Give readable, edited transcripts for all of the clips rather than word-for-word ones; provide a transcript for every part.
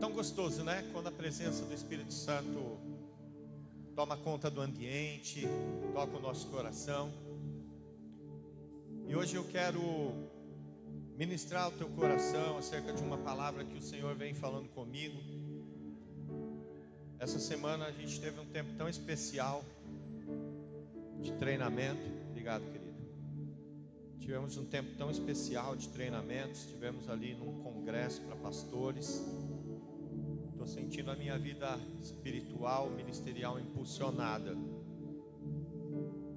tão gostoso, né? Quando a presença do Espírito Santo toma conta do ambiente, toca o nosso coração. E hoje eu quero ministrar o teu coração acerca de uma palavra que o Senhor vem falando comigo. Essa semana a gente teve um tempo tão especial de treinamento. Obrigado, querido. Tivemos um tempo tão especial de treinamento. Estivemos ali num congresso para pastores. Estou sentindo a minha vida espiritual, ministerial impulsionada.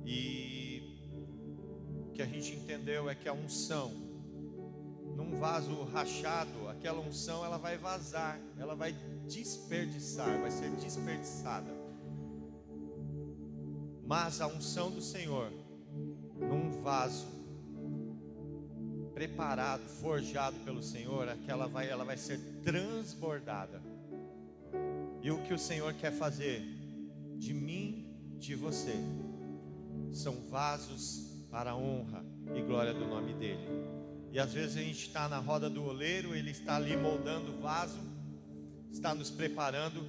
E o que a gente entendeu é que a unção, num vaso rachado, aquela unção ela vai vazar, ela vai desperdiçar, vai ser desperdiçada. Mas a unção do Senhor, num vaso preparado, forjado pelo Senhor, ela vai ser transbordada. E o que o Senhor quer fazer de mim, de você, são vasos para a honra e glória do nome dEle. E às vezes a gente está na roda do oleiro, Ele está ali moldando o vaso, está nos preparando,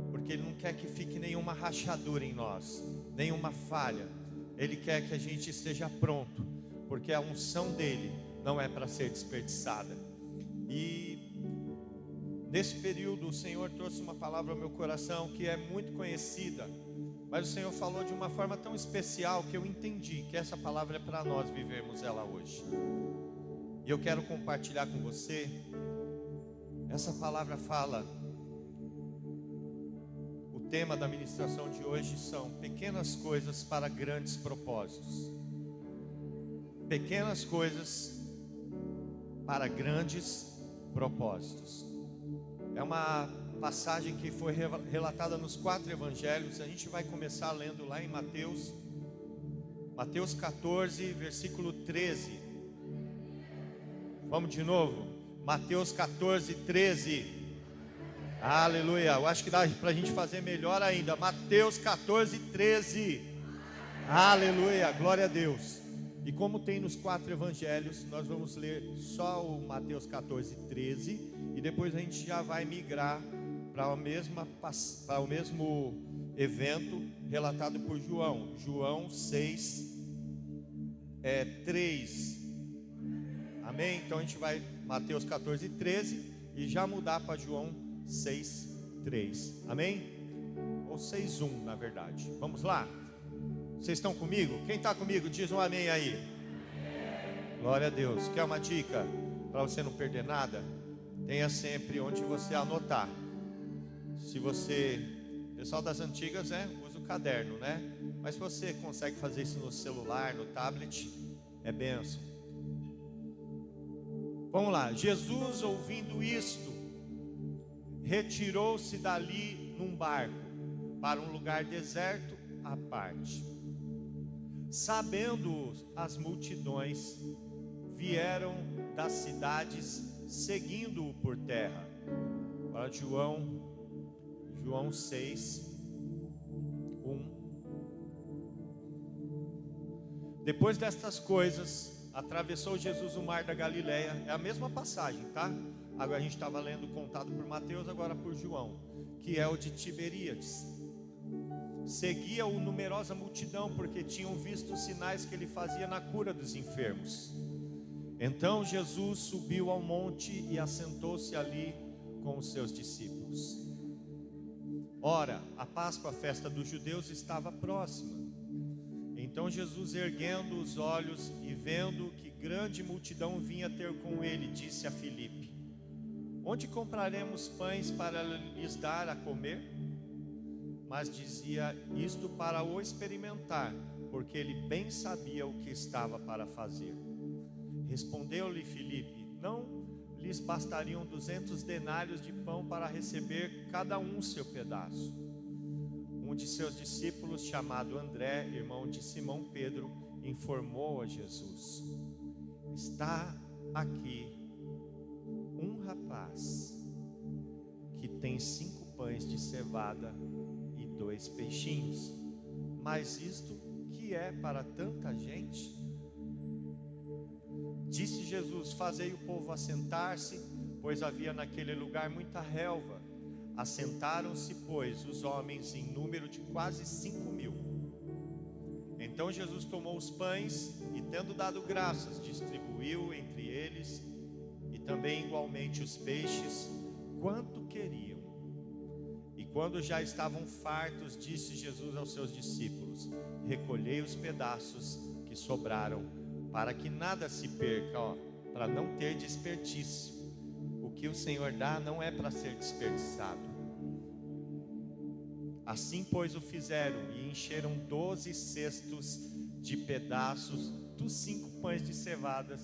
porque Ele não quer que fique nenhuma rachadura em nós, nenhuma falha. Ele quer que a gente esteja pronto, porque a unção dEle não é para ser desperdiçada. E nesse período o Senhor trouxe uma palavra ao meu coração que é muito conhecida, mas o Senhor falou de uma forma tão especial que eu entendi que essa palavra é para nós vivermos ela hoje. E eu quero compartilhar com você. Essa palavra fala, o tema da ministração de hoje são pequenas coisas para grandes propósitos. Pequenas coisas para grandes propósitos. É uma passagem que foi relatada nos 4 evangelhos. A gente vai começar lendo lá em Mateus 14, versículo 13. Vamos de novo? Mateus 14, 13. Aleluia. Eu acho que dá para a gente fazer melhor ainda. Mateus 14, 13. Aleluia. Glória a Deus. E como tem nos 4 evangelhos, nós vamos ler só o Mateus 14, 13. E depois a gente já vai migrar para o mesmo evento relatado por João. João 6, 3. Amém? Então a gente vai Mateus 14, 13 e já mudar para João 6, 3. Amém? Ou 6, 1 na verdade. Vamos lá? Vocês estão comigo? Quem está comigo diz um amém aí. Glória a Deus. Quer uma dica para você não perder nada? Tenha sempre onde você anotar. Se você, pessoal das antigas, usa o caderno, né? Mas se você consegue fazer isso no celular, no tablet, é bênção. Vamos lá. Jesus, ouvindo isto, retirou-se dali num barco para um lugar deserto à parte. Sabendo as multidões, vieram das cidades seguindo-o por terra. Para João 6, 1. Depois destas coisas, atravessou Jesus o mar da Galileia. É a mesma passagem, tá? Agora a gente estava lendo contado por Mateus, agora por João, que é o de Tiberíades. Seguia-o numerosa multidão, porque tinham visto os sinais que ele fazia na cura dos enfermos. Então Jesus subiu ao monte e assentou-se ali com os seus discípulos. Ora, a Páscoa, a festa dos judeus, estava próxima. Então Jesus, erguendo os olhos e vendo que grande multidão vinha ter com ele, disse a Filipe: onde compraremos pães para lhes dar a comer? Mas dizia isto para o experimentar, porque ele bem sabia o que estava para fazer. Respondeu-lhe Filipe: não lhes bastariam 200 denários de pão para receber cada um seu pedaço? Um de seus discípulos, chamado André, irmão de Simão Pedro, informou a Jesus: está aqui um rapaz que tem 5 pães de cevada e 2 peixinhos. Mas isto que é para tanta gente? Disse Jesus: fazei o povo assentar-se. pois havia naquele lugar muita relva. Assentaram-se, pois, os homens em número de quase 5.000. Então Jesus tomou os pães e, tendo dado graças, distribuiu entre eles, e também igualmente os peixes, quanto queriam. E quando já estavam fartos, disse Jesus aos seus discípulos: recolhei os pedaços que sobraram, para que nada se perca, para não ter desperdício. O que o Senhor dá não é para ser desperdiçado. Assim, pois, o fizeram, e encheram 12 cestos de pedaços dos 5 pães de cevadas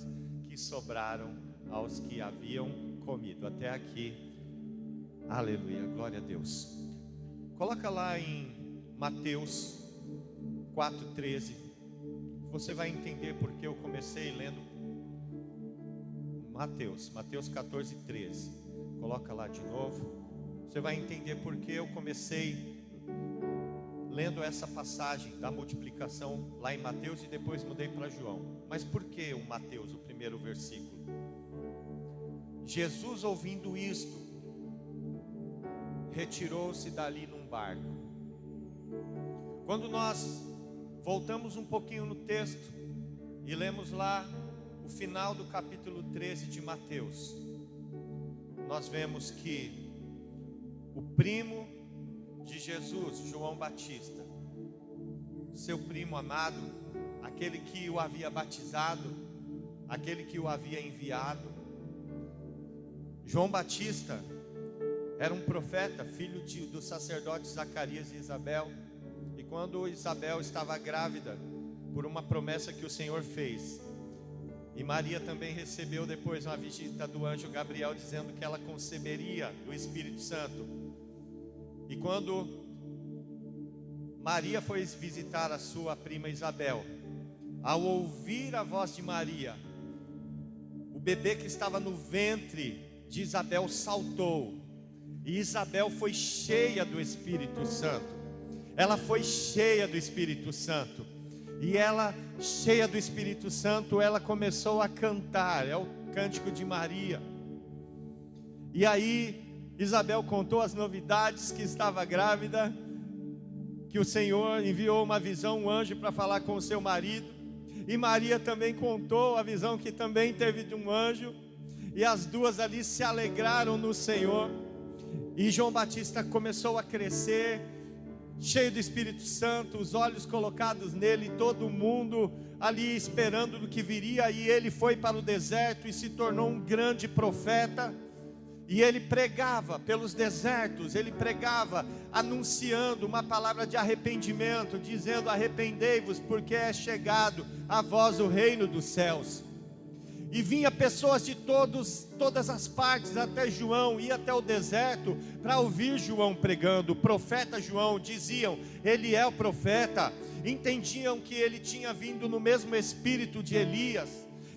que sobraram aos que haviam comido. Até aqui, aleluia, glória a Deus. Coloca lá em Mateus 4,13. Você vai entender porque eu comecei lendo Mateus 14,13. Coloca lá de novo. Você vai entender porque eu comecei lendo essa passagem da multiplicação lá em Mateus e depois mudei para João. Mas por que o Mateus, o primeiro versículo? Jesus, ouvindo isto, retirou-se dali num barco. Quando nós voltamos um pouquinho no texto e lemos lá o final do capítulo 13 de Mateus, nós vemos que o primo de Jesus, João Batista, seu primo amado, aquele que o havia batizado, aquele que o havia enviado, João Batista era um profeta, filho do sacerdote Zacarias e Isabel. E quando Isabel estava grávida, por uma promessa que o Senhor fez, e Maria também recebeu depois uma visita do anjo Gabriel, dizendo que ela conceberia do Espírito Santo. E quando Maria foi visitar a sua prima Isabel, ao ouvir a voz de Maria, o bebê que estava no ventre de Isabel saltou, e Isabel foi cheia do Espírito Santo. Ela foi cheia do Espírito Santo, e ela, cheia do Espírito Santo, ela começou a cantar, é o cântico de Maria. E aí Isabel contou as novidades, que estava grávida, que o Senhor enviou uma visão, um anjo para falar com o seu marido. E Maria também contou a visão que também teve de um anjo. E as duas ali se alegraram no Senhor. E João Batista começou a crescer, cheio do Espírito Santo, os olhos colocados nele, todo mundo ali esperando do que viria. E ele foi para o deserto e se tornou um grande profeta. E ele pregava pelos desertos, ele pregava anunciando uma palavra de arrependimento, dizendo: arrependei-vos, porque é chegado a vós o reino dos céus. E vinha pessoas de todas as partes, até João, ia até o deserto para ouvir João pregando. O profeta João, diziam, ele é o profeta. Entendiam que ele tinha vindo no mesmo espírito de Elias.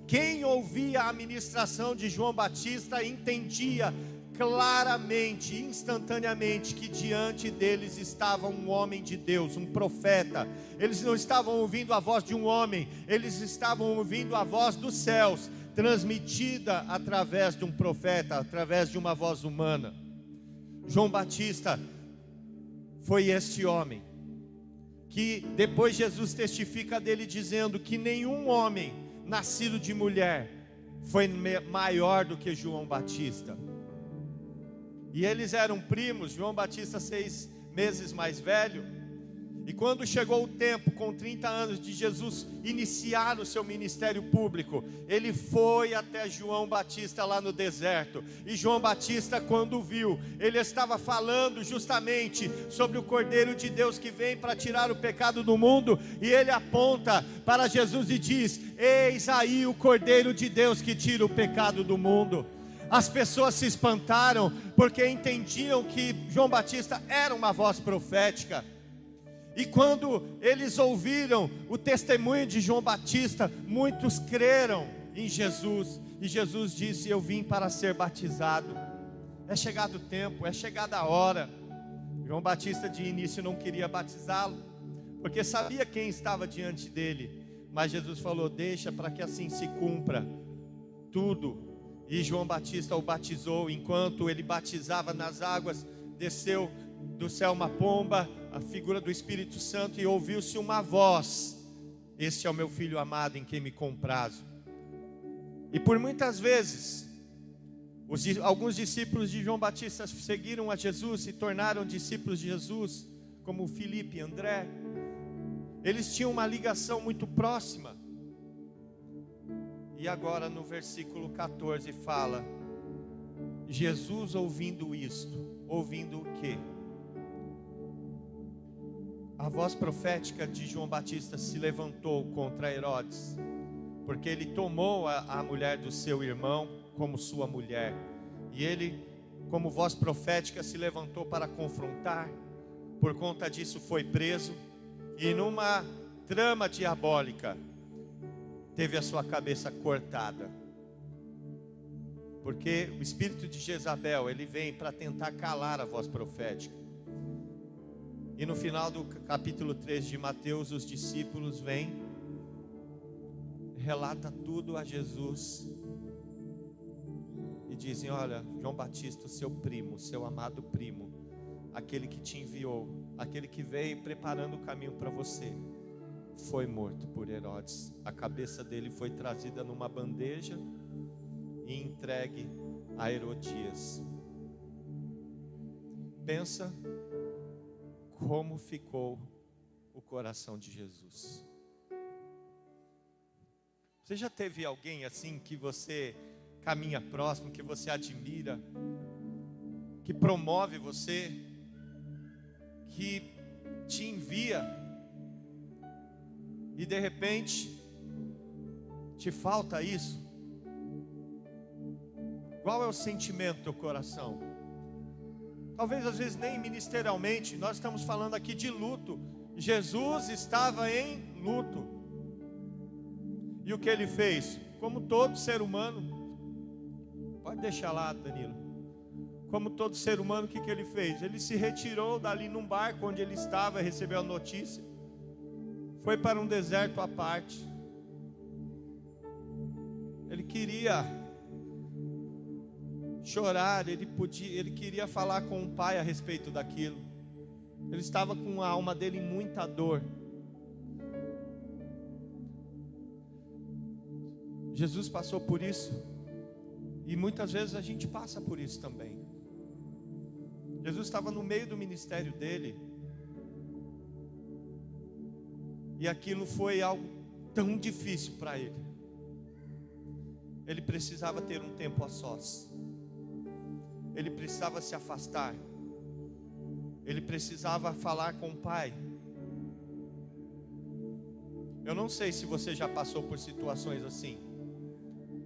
Quem ouvia a ministração de João Batista entendia claramente, instantaneamente, que diante deles estava um homem de Deus, um profeta. Eles não estavam ouvindo a voz de um homem, eles estavam ouvindo a voz dos céus, transmitida através de um profeta, através de uma voz humana. João Batista foi este homem, que depois Jesus testifica dele dizendo que nenhum homem nascido de mulher foi maior do que João Batista. E eles eram primos, João Batista 6 meses mais velho. E quando chegou o tempo, com 30 anos, de Jesus iniciar o seu ministério público, ele foi até João Batista lá no deserto. E João Batista, quando viu, ele estava falando justamente sobre o Cordeiro de Deus que vem para tirar o pecado do mundo. E ele aponta para Jesus e diz: eis aí o Cordeiro de Deus que tira o pecado do mundo. As pessoas se espantaram, porque entendiam que João Batista era uma voz profética. E quando eles ouviram o testemunho de João Batista, muitos creram em Jesus. E Jesus disse: eu vim para ser batizado. É chegado o tempo, é chegada a hora. João Batista de início não queria batizá-lo, porque sabia quem estava diante dele. Mas Jesus falou: deixa para que assim se cumpra tudo. E João Batista o batizou. Enquanto ele batizava nas águas, desceu do céu uma pomba, a figura do Espírito Santo, e ouviu-se uma voz: este é o meu filho amado, em quem me comprazo. E por muitas vezes alguns discípulos de João Batista seguiram a Jesus, se tornaram discípulos de Jesus, como Filipe e André. Eles tinham uma ligação muito próxima. E agora no versículo 14 fala: Jesus ouvindo isto, ouvindo o quê? A voz profética de João Batista se levantou contra Herodes, porque ele tomou a mulher do seu irmão como sua mulher. E ele, como voz profética, se levantou para confrontar. Por conta disso foi preso, e numa trama diabólica teve a sua cabeça cortada. Porque o espírito de Jezabel, ele vem para tentar calar a voz profética. E no final do capítulo 3 de Mateus, os discípulos vêm, relata tudo a Jesus e dizem: olha, João Batista, seu primo, seu amado primo, aquele que te enviou, aquele que veio preparando o caminho para você, foi morto por Herodes. A cabeça dele foi trazida numa bandeja e entregue a Herodias. Pensa como ficou o coração de Jesus. Você já teve alguém assim que você caminha próximo, que você admira, que promove você, que te envia, e de repente te falta isso? Qual é o sentimento do teu coração? Talvez às vezes nem ministerialmente. Nós estamos falando aqui de luto. Jesus estava em luto. E o que ele fez? Como todo ser humano, pode deixar lá, Danilo. Como todo ser humano, o que ele fez? Ele se retirou dali num barco onde ele estava, recebeu a notícia, foi para um deserto à parte. Ele queria chorar, ele queria falar com o Pai a respeito daquilo. Ele estava com a alma dele em muita dor. Jesus passou por isso, e muitas vezes a gente passa por isso também. Jesus estava no meio do ministério dele, e aquilo foi algo tão difícil para ele. Ele precisava ter um tempo a sós. Ele precisava se afastar. Ele precisava falar com o Pai. Eu não sei se você já passou por situações assim.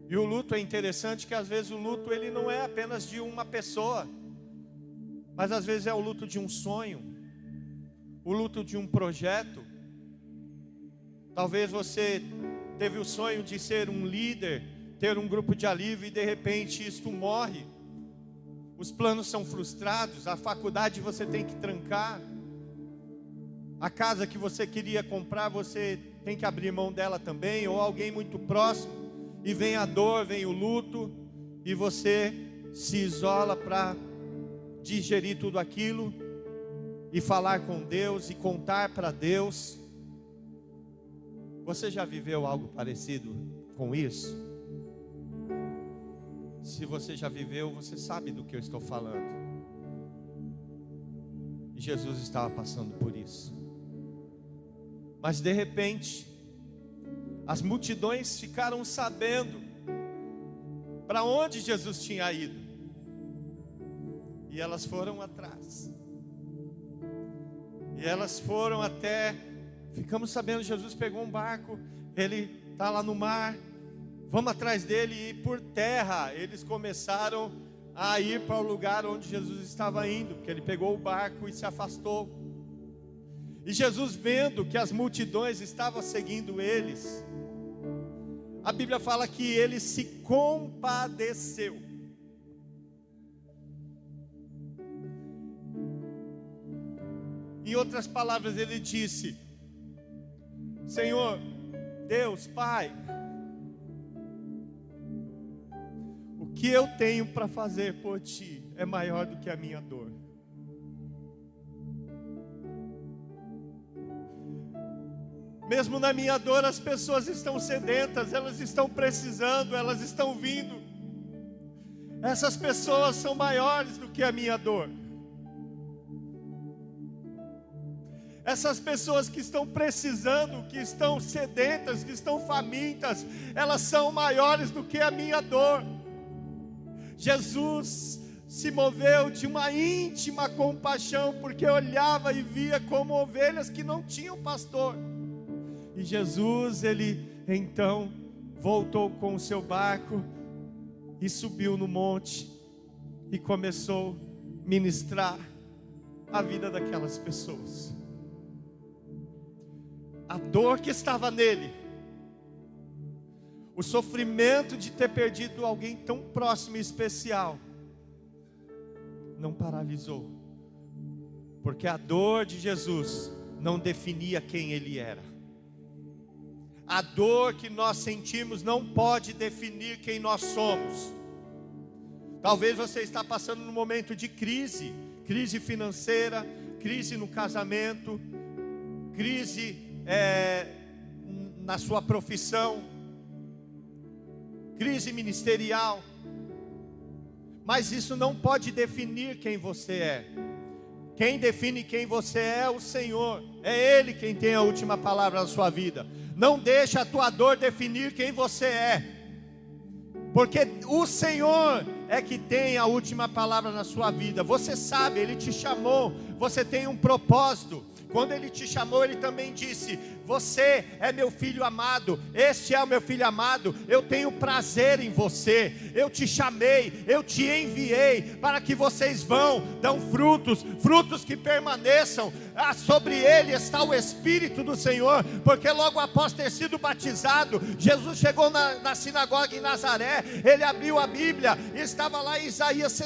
E o luto é interessante, que às vezes o luto ele não é apenas de uma pessoa, mas às vezes é o luto de um sonho, o luto de um projeto. Talvez você teve o sonho de ser um líder, ter um grupo de alívio, e de repente isto morre. Os planos são frustrados, a faculdade você tem que trancar, a casa que você queria comprar você tem que abrir mão dela também, ou alguém muito próximo, e vem a dor, vem o luto, e você se isola para digerir tudo aquilo, e falar com Deus, e contar para Deus. Você já viveu algo parecido com isso? Se você já viveu, você sabe do que eu estou falando. E Jesus estava passando por isso. Mas de repente, as multidões ficaram sabendo para onde Jesus tinha ido, e elas foram atrás. E elas foram até, ficamos sabendo, Jesus pegou um barco, ele está lá no mar, vamos atrás dele. E por terra eles começaram a ir para o lugar onde Jesus estava indo, porque ele pegou o barco e se afastou. E Jesus, vendo que as multidões estavam seguindo eles, a Bíblia fala que ele se compadeceu. Em outras palavras, ele disse: Senhor, Deus, Pai, o que eu tenho para fazer por ti é maior do que a minha dor. Mesmo na minha dor, as pessoas estão sedentas, elas estão precisando, elas estão vindo. Essas pessoas são maiores do que a minha dor. Essas pessoas que estão precisando, que estão sedentas, que estão famintas, elas são maiores do que a minha dor. Jesus se moveu de uma íntima compaixão, porque olhava e via como ovelhas que não tinham pastor. E Jesus, ele então voltou com o seu barco e subiu no monte e começou a ministrar a vida daquelas pessoas. A dor que estava nele, o sofrimento de ter perdido alguém tão próximo e especial, não paralisou, porque a dor de Jesus não definia quem ele era. A dor que nós sentimos não pode definir quem nós somos. Talvez você está passando num momento de crise, crise financeira, crise no casamento, crise na sua profissão, crise ministerial, mas isso não pode definir quem você é. Quem define quem você é o Senhor, é Ele quem tem a última palavra na sua vida. Não deixe a tua dor definir quem você é, porque o Senhor é que tem a última palavra na sua vida. Você sabe, Ele te chamou, você tem um propósito. Quando Ele te chamou, Ele também disse: você é meu filho amado, este é o meu filho amado, eu tenho prazer em você, eu te chamei, eu te enviei, para que vocês vão, dão frutos, frutos que permaneçam. Sobre ele está o Espírito do Senhor, porque logo após ter sido batizado, Jesus chegou na sinagoga em Nazaré, ele abriu a Bíblia, e estava lá em Isaías,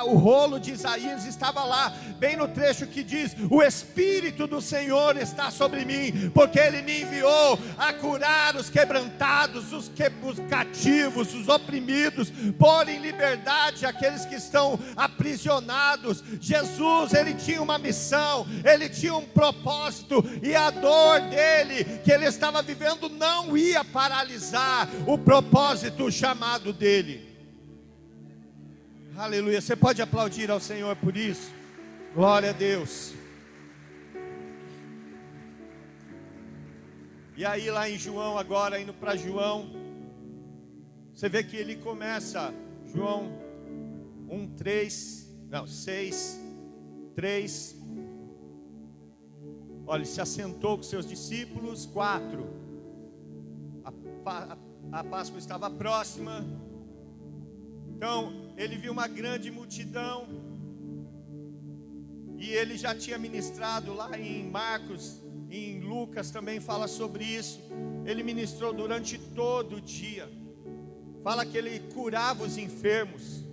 o rolo de Isaías estava lá, bem no trecho que diz: o Espírito do Senhor está sobre mim, porque Ele me enviou a curar os quebrantados, os cativos, os oprimidos, pôr em liberdade aqueles que estão aprisionados. Jesus, Ele tinha uma missão, Ele tinha um propósito, e a dor dele, que ele estava vivendo, não ia paralisar o propósito, o chamado dele. Aleluia. Você pode aplaudir ao Senhor por isso? Glória a Deus. E aí lá em João, agora indo para João, você vê que ele começa, João 6, 3. Olha, ele se assentou com seus discípulos. 4, a Páscoa estava próxima. Então ele viu uma grande multidão, e ele já tinha ministrado lá em Marcos, em Lucas também fala sobre isso. Ele ministrou durante todo o dia. Fala que ele curava os enfermos,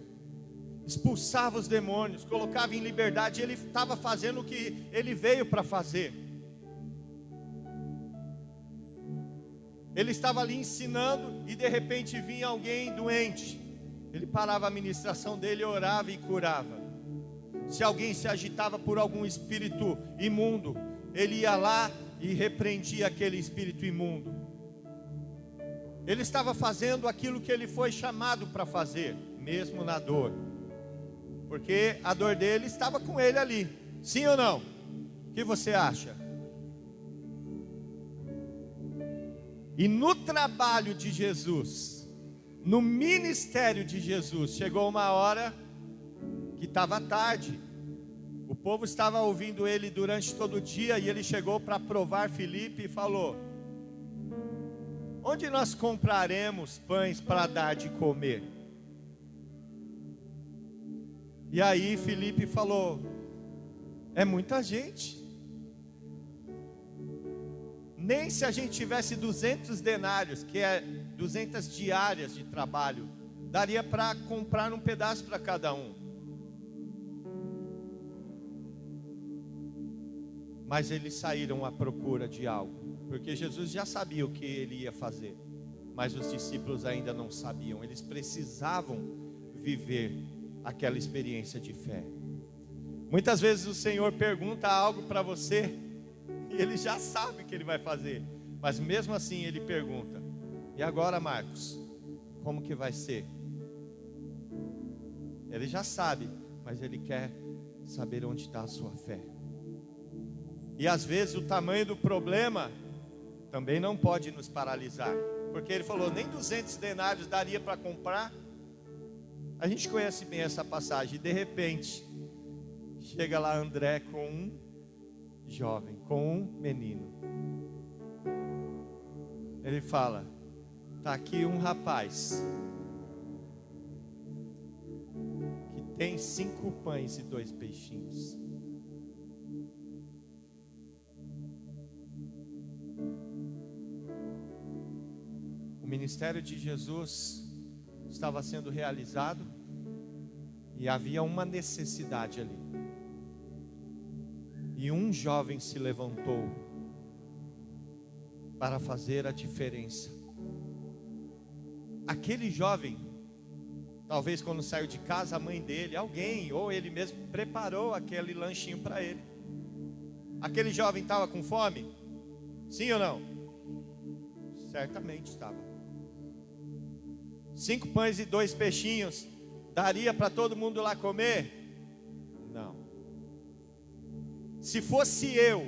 expulsava os demônios, colocava em liberdade. Ele estava fazendo o que ele veio para fazer. Ele estava ali ensinando, e de repente vinha alguém doente. Ele parava a ministração dele, orava e curava. Se alguém se agitava por algum espírito imundo, ele ia lá e repreendia aquele espírito imundo. Ele estava fazendo aquilo que ele foi chamado para fazer, mesmo na dor, porque a dor dele estava com ele ali. Sim ou não? O que você acha? E no trabalho de Jesus, no ministério de Jesus, chegou uma hora que estava tarde. O povo estava ouvindo ele durante todo o dia, e ele chegou para provar Filipe e falou: onde nós compraremos pães para dar de comer? E aí Filipe falou: é muita gente. Nem se a gente tivesse 200 denários, que é 200 diárias de trabalho, daria para comprar um pedaço para cada um. Mas eles saíram à procura de algo, porque Jesus já sabia o que ele ia fazer, mas os discípulos ainda não sabiam. Eles precisavam viver aquela experiência de fé. Muitas vezes o Senhor pergunta algo para você e Ele já sabe o que Ele vai fazer, mas mesmo assim Ele pergunta: e agora, Marcos, como que vai ser? Ele já sabe, mas Ele quer saber onde está a sua fé. E às vezes o tamanho do problema também não pode nos paralisar, porque Ele falou: nem 200 denários daria para comprar. A gente conhece bem essa passagem. E de repente chega lá André com um jovem, com um menino. Ele fala: está aqui um rapaz que tem 5 pães e 2 peixinhos. O ministério de Jesus estava sendo realizado e havia uma necessidade ali. E um jovem se levantou para fazer a diferença. Aquele jovem, talvez quando saiu de casa, a mãe dele, alguém, ou ele mesmo, preparou aquele lanchinho para ele. Aquele jovem estava com fome? Sim ou não? Certamente estava. 5 pães e 2 peixinhos, daria para todo mundo lá comer? Não. Se fosse eu,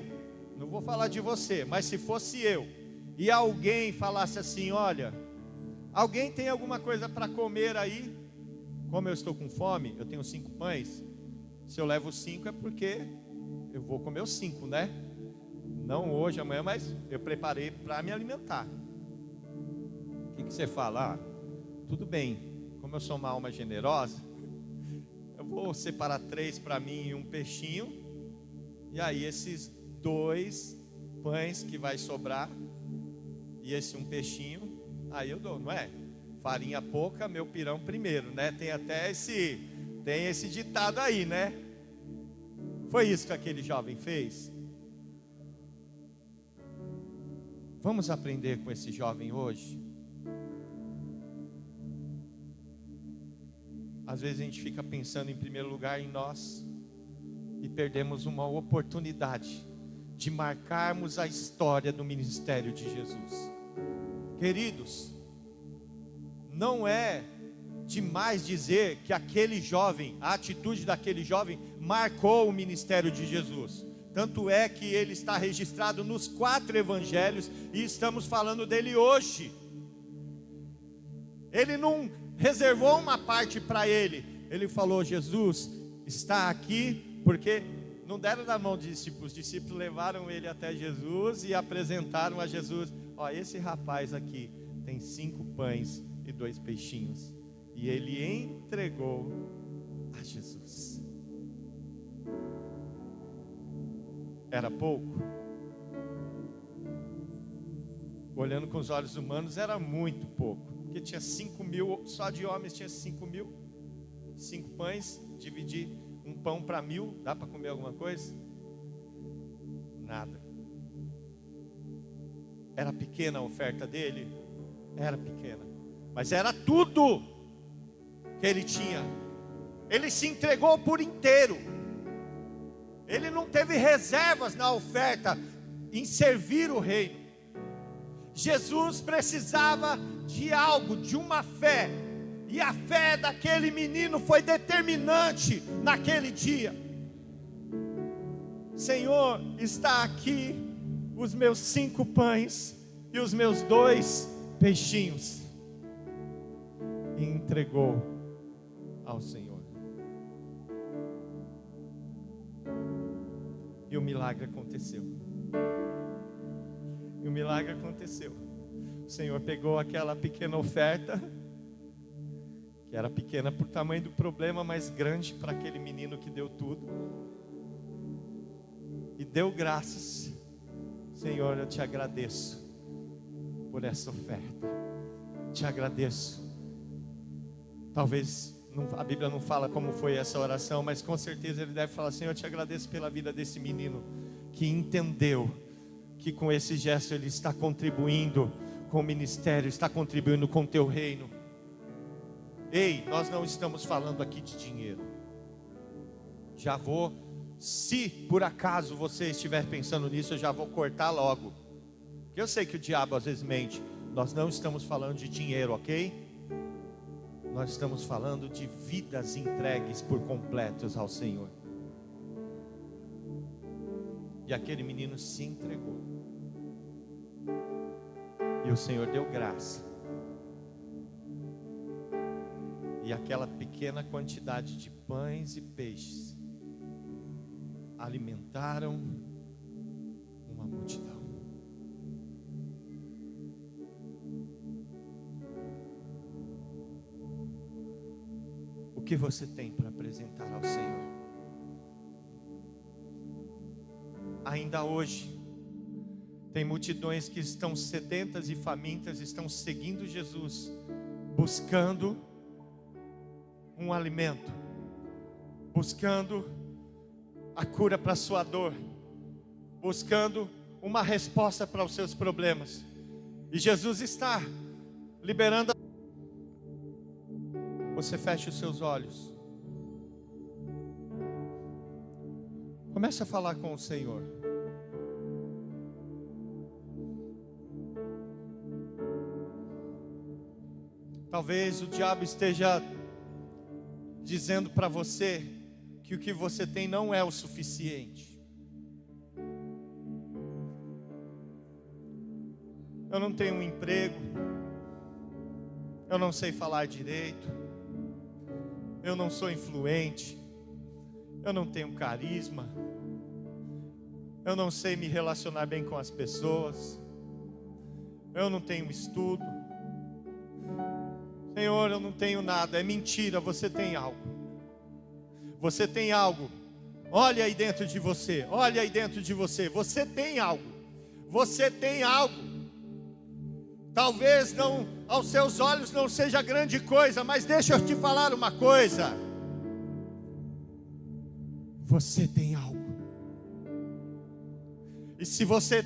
não vou falar de você, mas se fosse eu, e alguém falasse assim: olha, alguém tem alguma coisa para comer aí? Como eu estou com fome, eu tenho 5 pães. Se eu levo 5 é porque eu vou comer os 5, né? Não hoje, amanhã, mas eu preparei para me alimentar. O que você fala? Tudo bem, como eu sou uma alma generosa, eu vou separar 3 para mim e um peixinho. E aí esses 2 pães que vai sobrar e esse um peixinho, aí eu dou, não é? Farinha pouca, meu pirão primeiro, né? Tem até esse ditado aí, né? Foi isso que aquele jovem fez. Vamos aprender com esse jovem hoje? Às vezes a gente fica pensando em primeiro lugar em nós e perdemos uma oportunidade de marcarmos a história do ministério de Jesus. Queridos, não é demais dizer que aquele jovem, a atitude daquele jovem marcou o ministério de Jesus. Tanto é que ele está registrado nos 4 evangelhos e estamos falando dele hoje. Ele não reservou uma parte para ele. Ele falou: Jesus está aqui, porque não deram na mão de discípulos. Os discípulos levaram ele até Jesus e apresentaram a Jesus: ó, esse rapaz aqui tem 5 pães e 2 peixinhos. E ele entregou a Jesus. Era pouco? Olhando com os olhos humanos, era muito pouco. Porque tinha 5.000, só de homens tinha 5.000. 5 pães, dividir um pão para 1.000, dá para comer alguma coisa? Nada. Era pequena a oferta dele? Era pequena, mas era tudo que ele tinha. Ele se entregou por inteiro. Ele não teve reservas na oferta em servir o reino. Jesus precisava de algo, de uma fé, e a fé daquele menino foi determinante naquele dia. Senhor, está aqui os meus 5 pães e os meus 2 peixinhos. E entregou ao Senhor. E o milagre aconteceu. E o milagre aconteceu. O Senhor pegou aquela pequena oferta, que era pequena por tamanho do problema, mas grande para aquele menino que deu tudo, e deu graças. Senhor, eu te agradeço por essa oferta. Te agradeço. Talvez a Bíblia não fala como foi essa oração, mas com certeza ele deve falar: Senhor, eu te agradeço pela vida desse menino que entendeu que com esse gesto ele está contribuindo com o ministério, está contribuindo com o teu reino. Ei, nós não estamos falando aqui de dinheiro. Já vou, se por acaso você estiver pensando nisso, eu já vou cortar logo. Porque eu sei que o diabo às vezes mente. Nós não estamos falando de dinheiro, ok? Nós estamos falando de vidas entregues por completos ao Senhor. E aquele menino se entregou. E o Senhor deu graça. E aquela pequena quantidade de pães e peixes alimentaram uma multidão. O que você tem para apresentar ao Senhor? Ainda hoje, tem multidões que estão sedentas e famintas, estão seguindo Jesus, buscando um alimento, buscando a cura para a sua dor, buscando uma resposta para os seus problemas. E Jesus está liberando. Você fecha os seus olhos. Comece a falar com o Senhor. Talvez o diabo esteja dizendo para você que o que você tem não é o suficiente. Eu não tenho um emprego, eu não sei falar direito, eu não sou influente, eu não tenho carisma, eu não sei me relacionar bem com as pessoas, eu não tenho estudo. Senhor, eu não tenho nada. É mentira, você tem algo. Você tem algo. Olha aí dentro de você. Olha aí dentro de você. Você tem algo. Você tem algo. Talvez não, aos seus olhos não seja grande coisa, mas deixa eu te falar uma coisa. Você tem algo. E se você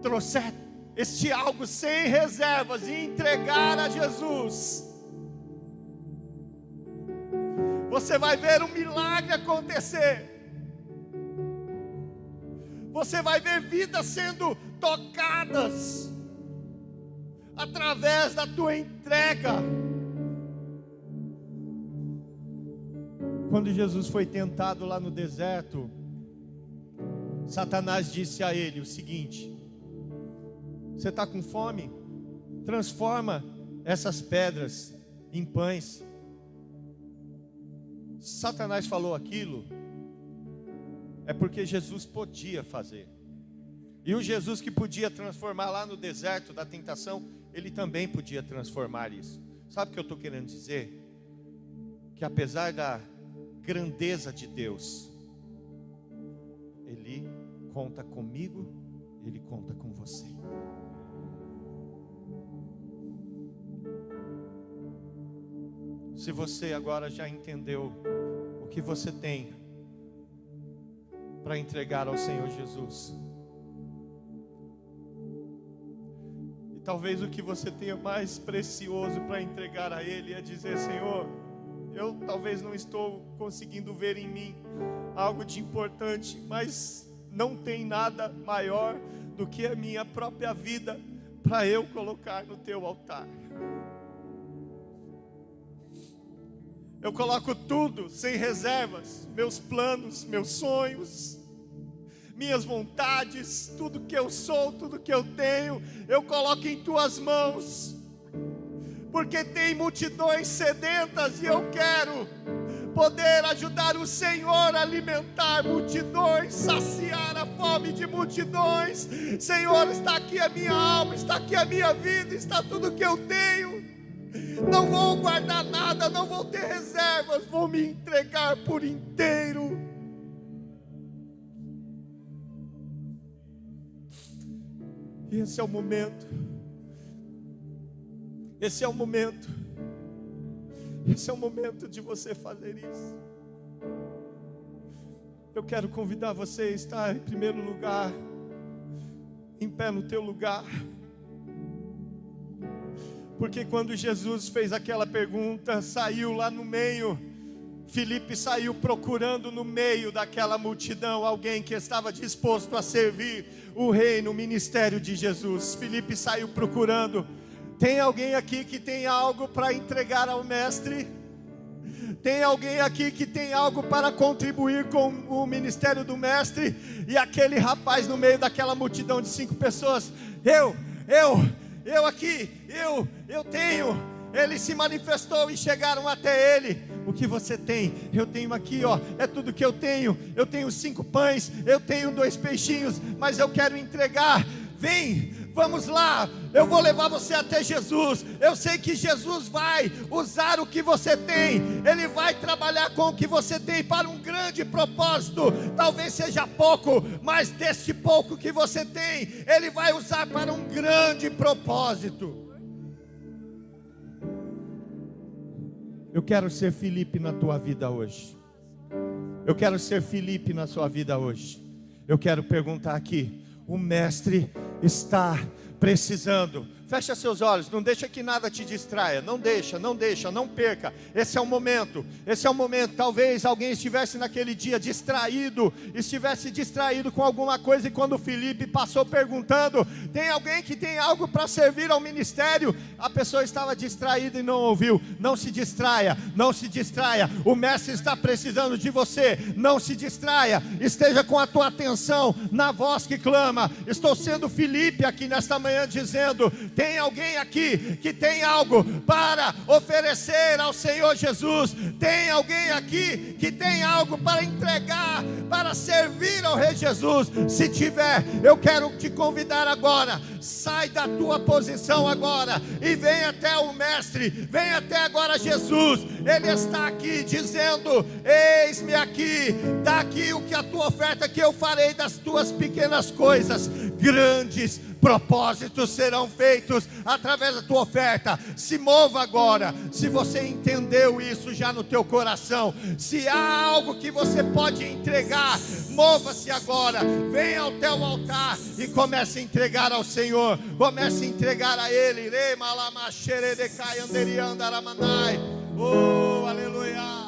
trouxer este algo sem reservas e entregar a Jesus, você vai ver um milagre acontecer. Você vai ver vidas sendo tocadas através da tua entrega. Quando Jesus foi tentado lá no deserto, Satanás disse a ele o seguinte: você está com fome? Transforma essas pedras em pães. Satanás falou aquilo, é porque Jesus podia fazer. E o Jesus que podia transformar lá no deserto da tentação, ele também podia transformar isso. Sabe o que eu estou querendo dizer? Que apesar da grandeza de Deus, Ele conta comigo, Ele conta com você. Se você agora já entendeu o que você tem para entregar ao Senhor Jesus, e talvez o que você tenha mais precioso para entregar a Ele é dizer: Senhor, eu talvez não estou conseguindo ver em mim algo de importante, mas não tem nada maior do que a minha própria vida para eu colocar no teu altar. Eu coloco tudo sem reservas, meus planos, meus sonhos, minhas vontades, tudo que eu sou, tudo que eu tenho, eu coloco em tuas mãos, porque tem multidões sedentas e eu quero poder ajudar o Senhor a alimentar multidões, saciar a fome de multidões. Senhor, está aqui a minha alma, está aqui a minha vida, está tudo que eu tenho. Não vou guardar nada, não vou ter reservas, vou me entregar por inteiro. E esse é o momento. Esse é o momento. Esse é o momento de você fazer isso. Eu quero convidar você a estar em primeiro lugar, em pé no teu lugar. Porque quando Jesus fez aquela pergunta, saiu lá no meio, Filipe saiu procurando no meio daquela multidão alguém que estava disposto a servir o reino, o ministério de Jesus. Filipe saiu procurando. Tem alguém aqui que tem algo para entregar ao mestre? Tem alguém aqui que tem algo para contribuir com o ministério do mestre? E aquele rapaz no meio daquela multidão de 5 pessoas, eu tenho. Ele se manifestou e chegaram até ele. O que você tem? Eu tenho aqui, ó, é tudo que eu tenho. Eu tenho 5 pães, eu tenho 2 peixinhos, mas eu quero entregar. Vem, vamos lá, eu vou levar você até Jesus. Eu sei que Jesus vai usar o que você tem. Ele vai trabalhar com o que você tem para um grande propósito. Talvez seja pouco, mas deste pouco que você tem, Ele vai usar para um grande propósito. Eu quero ser Filipe na tua vida hoje. Eu quero ser Filipe na sua vida hoje. Eu quero perguntar aqui: o mestre está precisando. Fecha seus olhos, não deixa que nada te distraia. Não deixa, não perca. Esse é o momento. Talvez alguém estivesse naquele dia distraído, com alguma coisa, e quando Filipe passou perguntando: tem alguém que tem algo para servir ao ministério? A pessoa estava distraída e não ouviu. Não se distraia. O mestre está precisando de você. Não se distraia. Esteja com a tua atenção na voz que clama. Estou sendo Filipe aqui nesta manhã dizendo: tem alguém aqui que tem algo para oferecer ao Senhor Jesus? Tem alguém aqui que tem algo para entregar, para servir ao Rei Jesus? Se tiver, eu quero te convidar agora. Sai da tua posição agora e vem até o mestre. Vem até agora Jesus. Ele está aqui dizendo: eis-me aqui. Dá aqui o que a tua oferta, que eu farei das tuas pequenas coisas. Grandes propósitos serão feitos através da tua oferta. Se mova agora. Se você entendeu isso já no teu coração, se há algo que você pode entregar, mova-se agora. Venha ao teu altar e comece a entregar ao Senhor. Comece a entregar a Ele. Oh, aleluia.